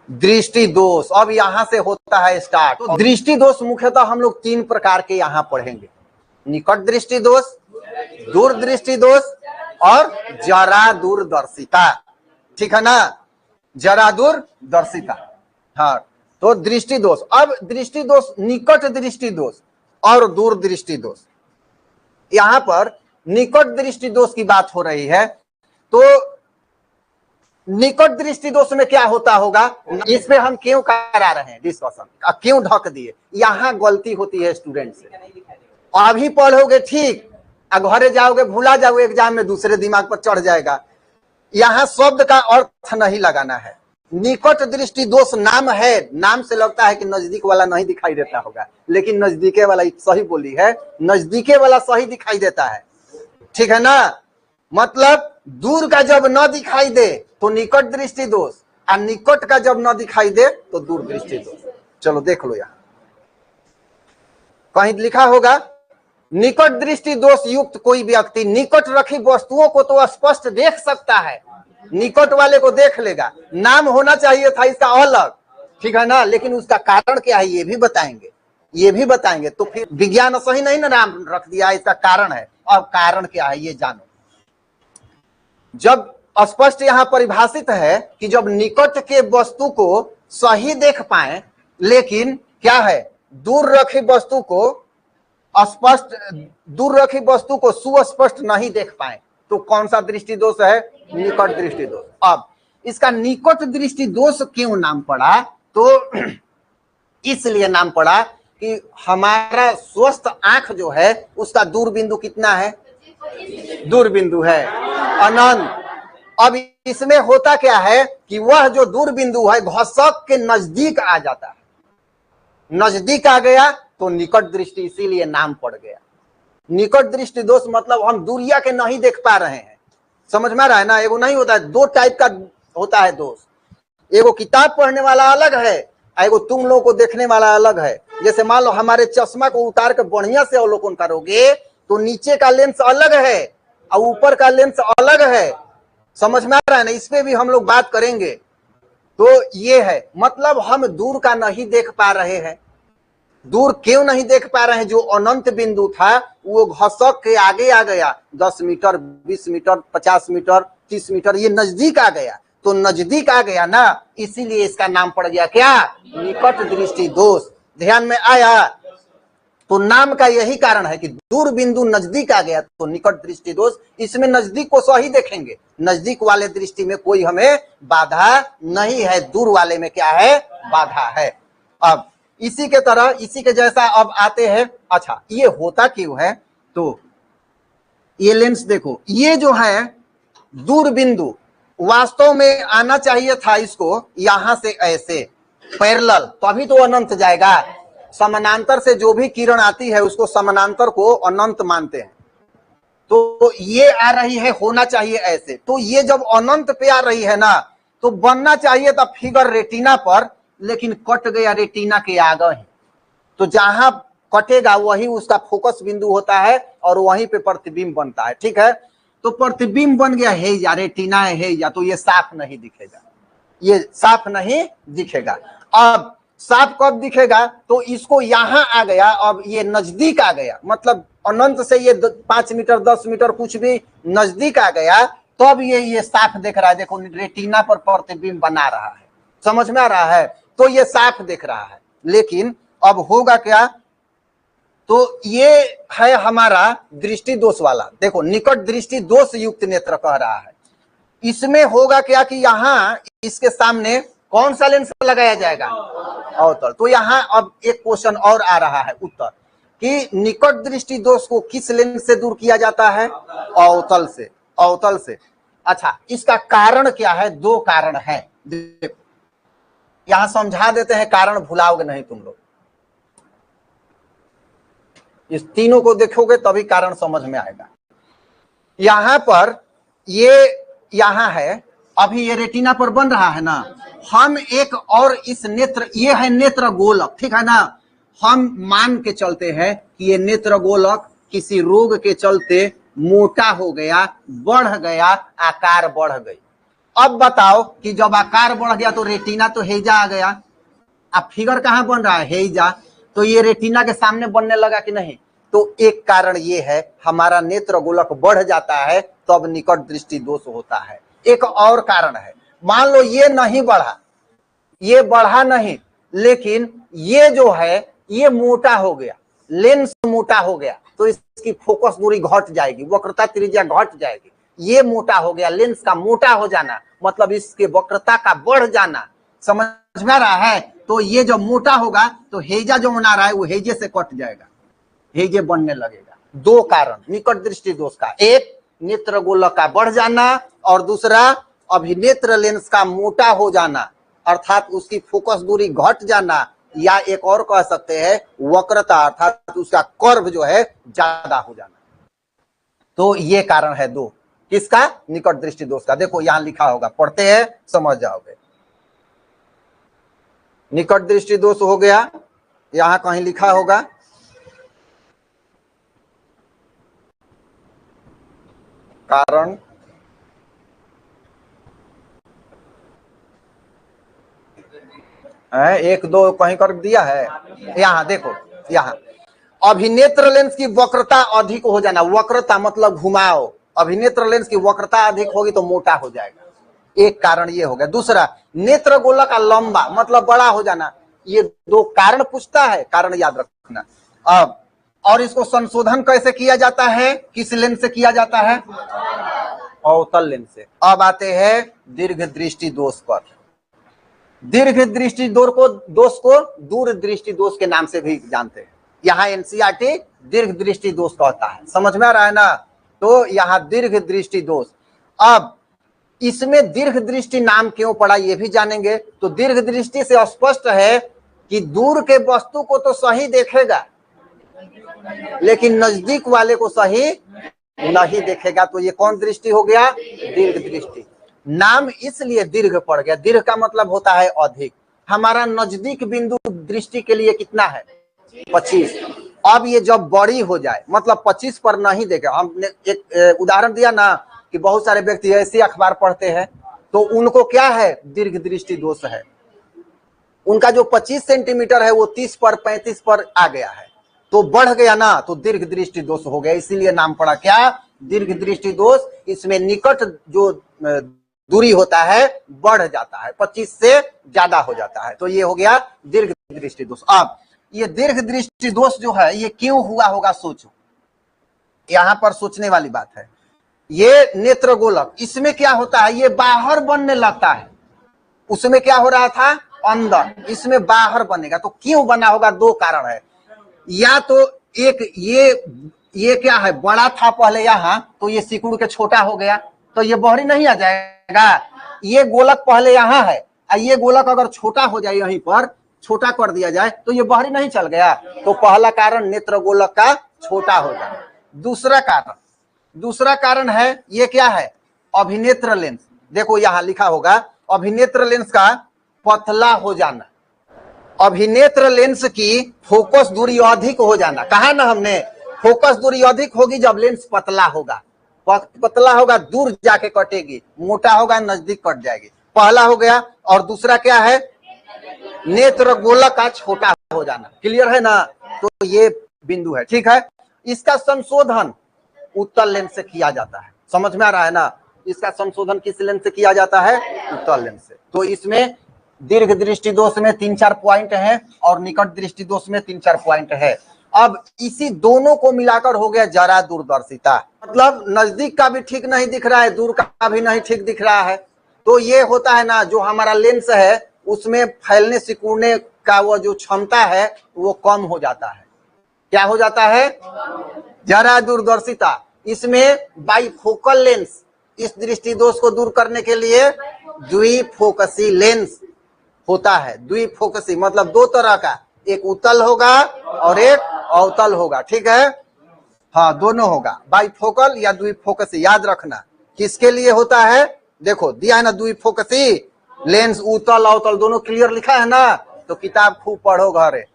दृष्टि दोष। अब यहां से होता है स्टार्ट। तो दृष्टि दोष मुख्यतः हम लोग 3 प्रकार के यहां पढ़ेंगे, निकट दृष्टि दोष, दूरदृष्टि दोष और जरा दूरदर्शिता। ठीक है ना, जरा दूरदर्शिता। हाँ, तो दृष्टि दोष। अब दृष्टि दोष, निकट दृष्टि दोष और दूरदृष्टि दोष। यहां पर निकट दृष्टि दोष की बात हो रही है, तो निकट दृष्टि दोष में क्या होता होगा, इस पे हम क्यों करा रहे हैं डिस्कशन, क्यों ढक दिए, यहां गलती होती है स्टूडेंट से। अभी पढ़ोगे ठीक, घरे जाओगे भूला जाओगे, एग्जाम में दूसरे दिमाग पर चढ़ जाएगा। यहां शब्द का अर्थ नहीं लगाना है। निकट दृष्टि दोष नाम है, नाम से लगता है कि नजदीक वाला नहीं दिखाई देता होगा, लेकिन नजदीके वाला सही बोली है, नजदीके वाला सही दिखाई देता है। ठीक है ना, मतलब दूर का जब न दिखाई दे तो निकट दृष्टि दोष, और निकट का जब न दिखाई दे तो दूर दृष्टि दोष। चलो देख लो, यहां कहीं लिखा होगा, निकट दृष्टि दोष युक्त कोई व्यक्ति निकट रखी वस्तुओं को तो स्पष्ट देख सकता है, निकट वाले को देख लेगा। नाम होना चाहिए था इसका अलग, ठीक है ना, लेकिन उसका कारण क्या है ये भी बताएंगे, ये भी बताएंगे। तो फिर विज्ञान सही नहीं ना नाम रख दिया, इसका कारण है। अब कारण क्या है ये जानो। जब स्पष्ट यहां परिभाषित है कि जब निकट के वस्तु को सही देख पाए, लेकिन क्या है, दूर रखी वस्तु को स्पष्ट, दूर रखी वस्तु को सुस्पष्ट नहीं देख पाए, तो कौन सा दृष्टि दोष है, निकट दृष्टि दोष। अब इसका निकट दृष्टि दोष क्यों नाम पड़ा, तो इसलिए नाम पड़ा कि हमारा स्वस्थ आंख जो है उसका दूर बिंदु कितना है, दूर बिंदु है अनंत। अब इसमें होता क्या है कि वह जो दूर बिंदु है घसक के नजदीक आ जाता है, नजदीक आ गया तो निकट दृष्टि, इसीलिए नाम पड़ गया। निकट दृष्टि दोष मतलब हम दूरिया के नहीं देख पा रहे हैं, समझ में आ रहा है ना। एगो नहीं होता है, 2 टाइप का होता है दोष, एगो किताब पढ़ने वाला अलग है, एगो तुम लोगों को देखने वाला अलग है। जैसे मान लो हमारे चश्मा को उतार कर बढ़िया से अवलोकन करोगे तो नीचे का लेंस अलग है और ऊपर का लेंस अलग है, समझ में आ रहा है ना। इस पे भी हम लोग बात करेंगे। तो ये है, मतलब हम दूर का नहीं देख पा रहे हैं। दूर क्यों नहीं देख पा रहे हैं, जो अनंत बिंदु था वो घसक के आगे आ गया, 10 मीटर 20 मीटर 50 मीटर 30 मीटर, ये नजदीक आ गया। तो नजदीक आ गया ना, इसीलिए इसका नाम पड़ गया क्या, निकट दृष्टि दोष। ध्यान में आया। तो नाम का यही कारण है कि दूर बिंदु नजदीक आ गया तो निकट दृष्टि दोष। इसमें नजदीक को सही देखेंगे, नजदीक वाले दृष्टि में कोई हमें बाधा नहीं है, दूर वाले में क्या है, बाधा है। अब इसी के तरह, इसी के जैसा अब आते हैं। अच्छा, ये होता क्यों है, तो ये लेंस देखो, ये जो है दूर बिंदु वास्तव में आना चाहिए था इसको यहां से ऐसे पैरेलल, तभी तो अनंत जाएगा। समानांतर से जो भी किरण आती है उसको समानांतर को अनंत मानते हैं। तो ये आ रही है, होना चाहिए ऐसे। तो ये जब अनंत पे आ रही है ना, तो बनना चाहिए था फिगर रेटिना पर, लेकिन कट गया रेटिना के आगे ही। तो जहां कटेगा वही उसका फोकस बिंदु होता है और वहीं पे प्रतिबिंब बनता है। ठीक है, तो प्रतिबिंब बन गया है या रेटिना है या, तो ये साफ नहीं दिखेगा, ये साफ नहीं दिखेगा। अब साफ कब दिखेगा, तो इसको यहां आ गया, अब ये नजदीक आ गया, मतलब अनंत से ये 5 मीटर 10 मीटर कुछ भी नजदीक आ गया, तब तो ये साफ दिख रहा है। देखो रेटिना पर प्रतिबिंब बना रहा है, समझ में आ रहा है, तो ये साफ दिख रहा है। लेकिन अब होगा क्या, तो ये है हमारा दृष्टि दोष वाला। देखो निकट दृष्टि दोष युक्त नेत्र कह रहा है। इसमें होगा क्या कि यहाँ इसके सामने कौन सा लेंस लगाया जाएगा, अवतल। तो यहाँ अब एक क्वेश्चन और आ रहा है उत्तर, कि निकट दृष्टि दोष को किस लेंस से दूर किया जाता है, अवतल से, अवतल से। अच्छा, इसका कारण क्या है, 2 कारण है। देखो यहां समझा देते हैं, कारण भुलाओगे नहीं तुम लोग। इस तीनों को देखोगे तभी कारण समझ में आएगा। यहां पर ये यहां है, अभी ये रेटिना पर बन रहा है ना, हम एक और इस नेत्र, ये है नेत्र गोलक, ठीक है ना। हम मान के चलते हैं कि ये नेत्र गोलक किसी रोग के चलते मोटा हो गया, बढ़ गया, आकार बढ़ गई। अब बताओ कि जब आकार बढ़ गया तो रेटिना तो हेजा आ गया। अब फिगर कहां बन रहा है, हेजा, तो ये रेटिना के सामने बनने लगा कि नहीं। तो एक कारण ये है, हमारा नेत्र गोलक बढ़ जाता है तब निकट दृष्टि दोष होता है। एक और कारण है, मान लो ये नहीं बढ़ा, ये बढ़ा नहीं, लेकिन ये जो है ये मोटा हो गया, लेंस मोटा हो गया, तो इसकी फोकस दूरी घट जाएगी, वक्रता त्रिज्या घट जाएगी। ये मोटा हो गया, लेंस का मोटा हो जाना मतलब इसके वक्रता का बढ़ जाना, समझ में आ रहा है। तो ये जो मोटा होगा तो हेजा जो बना रहा है वो हेजे से कट जाएगा, हेजे बनने लगेगा। दो कारण निकट दृष्टि दोष का, एक नेत्र गोलक का बढ़ जाना और दूसरा अभिनेत्र लेंस का मोटा हो जाना, अर्थात उसकी फोकस दूरी घट जाना, या एक और कह सकते हैं वक्रता अर्थात उसका कर्व जो है ज्यादा हो जाना। तो ये कारण है दो, किसका, निकट दृष्टि दोष का। देखो यहां लिखा होगा, पढ़ते हैं समझ जाओगे। निकट दृष्टि दोष हो गया, यहां कहीं लिखा होगा, कारण है, एक दो कहीं कर दिया है, यहां देखो, यहां अभिनेत्र लेंस की वक्रता अधिक हो जाना, वक्रता मतलब घुमाओ, अभिनेत्र लेंस की वक्रता अधिक होगी तो मोटा हो जाएगा, एक कारण ये हो गया। दूसरा नेत्र गोलक का लंबा मतलब बड़ा हो जाना, ये दो कारण पूछता है, कारण याद रखना। अब और इसको संशोधन कैसे किया जाता है, किस लेंस से किया जाता है, अवतल लेंस से। अब आते हैं दीर्घ दृष्टि दोष पर। दीर्घ दृष्टि दोष को दूर दृष्टि दोष के नाम से भी जानते हैं, यहाँ एनसीईआरटी दीर्घ दृष्टि दोष कहता है, समझ में आ रहा है ना। तो यहाँ दीर्घ दृष्टि दोष, अब इसमें दीर्घ दृष्टि नाम क्यों पड़ा ये भी जानेंगे। तो दीर्घ दृष्टि से स्पष्ट है कि दूर के वस्तु को तो सही देखेगा लेकिन नजदीक वाले को सही नहीं देखेगा, तो ये कौन दृष्टि हो गया, दीर्घ दृष्टि। नाम इसलिए दीर्घ पड़ गया, दीर्घ का मतलब होता है अधिक। हमारा नजदीक बिंदु दृष्टि के लिए कितना है, 25। अब ये जब बड़ी हो जाए मतलब 25 पर नहीं देखे, हमने एक उदाहरण दिया ना कि बहुत सारे व्यक्ति ऐसे अखबार पढ़ते हैं तो उनको क्या है, दीर्घ दृष्टि दोष है, उनका जो 25 सेंटीमीटर है वो 30 पर 35 पर आ गया है, तो बढ़ गया ना, तो दीर्घ दृष्टि दोष हो गया, इसीलिए नाम पड़ा क्या, दीर्घ दृष्टि दोष। इसमें निकट जो दूरी होता है बढ़ जाता है, 25 से ज्यादा हो जाता है, तो ये हो गया दीर्घ दृष्टि दोष। अब ये दीर्घ दृष्टि दोष जो है ये क्यों हुआ होगा, सोचो, यहां पर सोचने वाली बात है। ये नेत्र गोलक, इसमें क्या होता है, ये बाहर बनने लगता है, उसमें क्या हो रहा था अंदर, इसमें बाहर बनेगा, तो क्यों बना होगा, दो कारण है। या तो एक ये क्या है, बड़ा था पहले यहाँ, तो ये सिकुड़ के छोटा हो गया, तो ये बहरी नहीं आ जाएगा। ये गोलक पहले यहाँ है, ये गोलक अगर छोटा हो जाए, यहीं पर छोटा कर दिया जाए तो ये बहरी नहीं चल गया, तो पहला कारण नेत्र गोलक का छोटा हो जाए। दूसरा कारण है, ये क्या है, अभिनेत्र लेंस, देखो यहाँ लिखा होगा अभिनेत्र लेंस का पतला हो जाना, अभिनेत्र लेंस की फोकस दूरी अधिक हो जाना। कहा ना हमने, फोकस दूरी अधिक होगी जब लेंस पतला होगा, पतला होगा दूर जाके कटेगी, मोटा होगा नजदीक कट जाएगी, पहला हो गया। और दूसरा क्या है, नेत्र गोलक का छोटा हो जाना, क्लियर है ना। तो ये बिंदु है, ठीक है। इसका संशोधन उत्तल लेंस से किया जाता है, समझ में आ रहा है ना। इसका संशोधन किस लेंस से किया जाता है, उत्तल लेंस से। तो इसमें दीर्घ दृष्टि दोष में 3-4 पॉइंट है और निकट दृष्टि दोष में 3-4 पॉइंट है। अब इसी दोनों को मिलाकर हो गया जरा दूरदर्शिता, मतलब नजदीक का भी ठीक नहीं दिख रहा है, दूर का भी नहीं ठीक दिख रहा है। तो ये होता है ना, जो हमारा लेंस है उसमें फैलने सिकुड़ने का वो जो क्षमता है वो कम हो जाता है। क्या हो जाता है, जरा दूरदर्शिता। इसमें बाइफोकल लेंस, इस दृष्टि दोष को दूर करने के लिए द्विफोकसी लेंस होता है। द्विफोकसी मतलब दो तरह का, एक उत्तल होगा और एक अवतल होगा, ठीक है। हाँ, दोनों होगा, बाइफोकल या द्विफोकसी, याद रखना किसके लिए होता है। देखो दिया है ना, द्विफोकसी लेंस उत्तल अवतल दोनों क्लियर लिखा है ना, तो किताब खूब पढ़ो घरे।